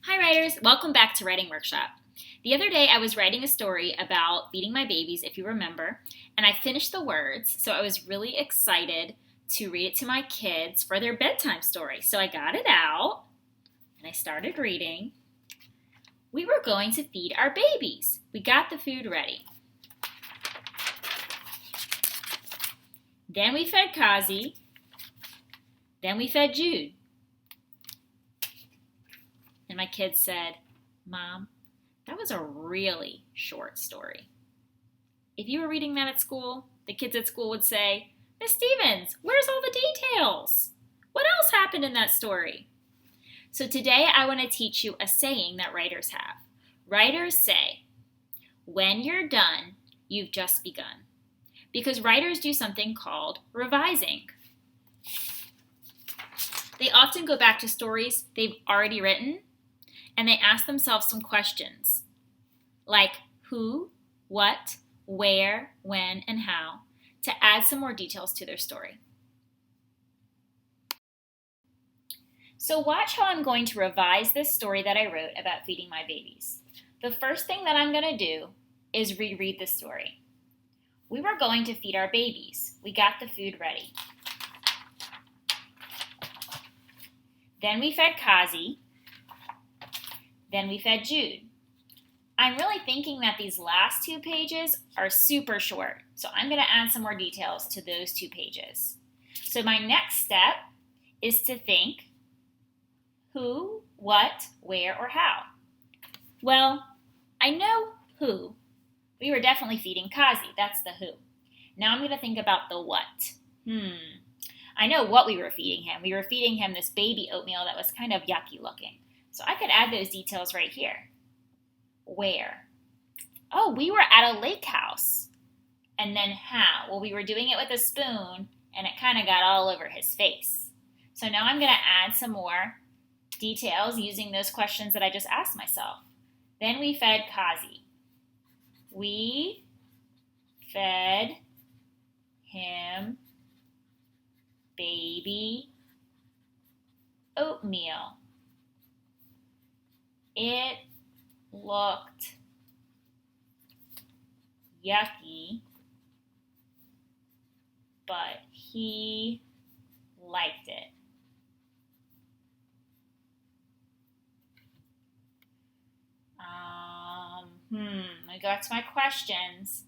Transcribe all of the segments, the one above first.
Hi writers, welcome back to Writing Workshop. The other day I was writing a story about feeding my babies, if you remember, and I finished the words, so I was really excited to read it to my kids for their bedtime story. So I got it out and I started reading. We were going to feed our babies. We got the food ready. Then we fed Kazi. Then we fed Jude. And my kids said, "Mom, that was a really short story." If you were reading that at school, the kids at school would say, "Miss Stevens, where's all the details? What else happened in that story?" So today I want to teach you a saying that writers have. Writers say, "When you're done, you've just begun." Because writers do something called revising. They often go back to stories they've already written and they ask themselves some questions like who, what, where, when, and how to add some more details to their story. So watch how I'm going to revise this story that I wrote about feeding my babies. The first thing that I'm going to do is reread the story. We were going to feed our babies. We got the food ready. Then we fed Kazi. Then we fed Jude. I'm really thinking that these last 2 pages are super short, so I'm going to add some more details to those 2 pages. So my next step is to think who, what, where, or how. Well, I know who. We were definitely feeding Kazi. That's the who. Now I'm going to think about the what. I know what we were feeding him. We were feeding him this baby oatmeal that was kind of yucky looking. So I could add those details right here. Where? Oh, we were at a lake house. And then how? Well, we were doing it with a spoon, and it kind of got all over his face. So now I'm going to add some more details using those questions that I just asked myself. Then we fed Kazi. We fed him baby oatmeal. It looked yucky, but he liked it. I go back to my questions.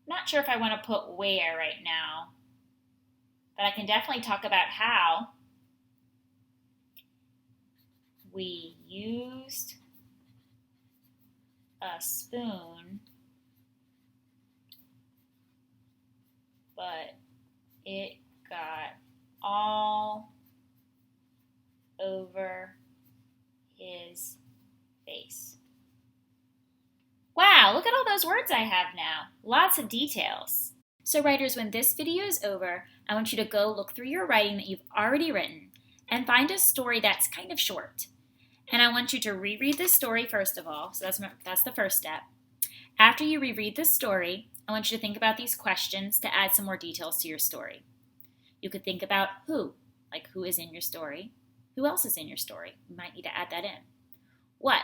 Not sure if I want to put where right now, but I can definitely talk about how. We used a spoon, but it got all over his face. Wow, look at all those words I have now. Lots of details. So writers, when this video is over, I want you to go look through your writing that you've already written and find a story that's kind of short. And I want you to reread this story first of all. So that's the first step. After you reread this story, I want you to think about these questions to add some more details to your story. You could think about who, like who is in your story. Who else is in your story? You might need to add that in. What?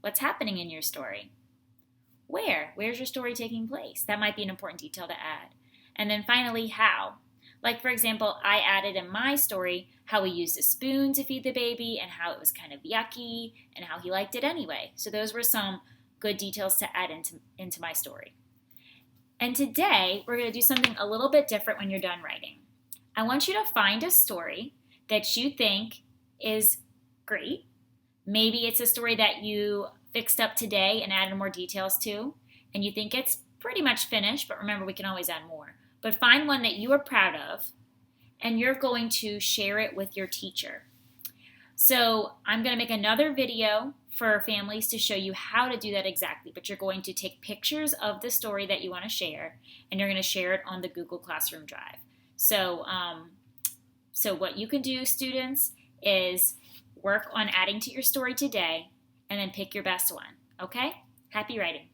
What's happening in your story? Where? Where's your story taking place? That might be an important detail to add. And then finally, how? Like, for example, I added in my story how we used a spoon to feed the baby and how it was kind of yucky and how he liked it anyway. So those were some good details to add into my story. And today, we're going to do something a little bit different when you're done writing. I want you to find a story that you think is great. Maybe it's a story that you fixed up today and added more details to, and you think it's pretty much finished, but remember, we can always add more. But find one that you are proud of, and you're going to share it with your teacher. So I'm going to make another video for families to show you how to do that exactly, but you're going to take pictures of the story that you want to share, and you're going to share it on the Google Classroom Drive. So what you can do, students, is work on adding to your story today, and then pick your best one, okay? Happy writing.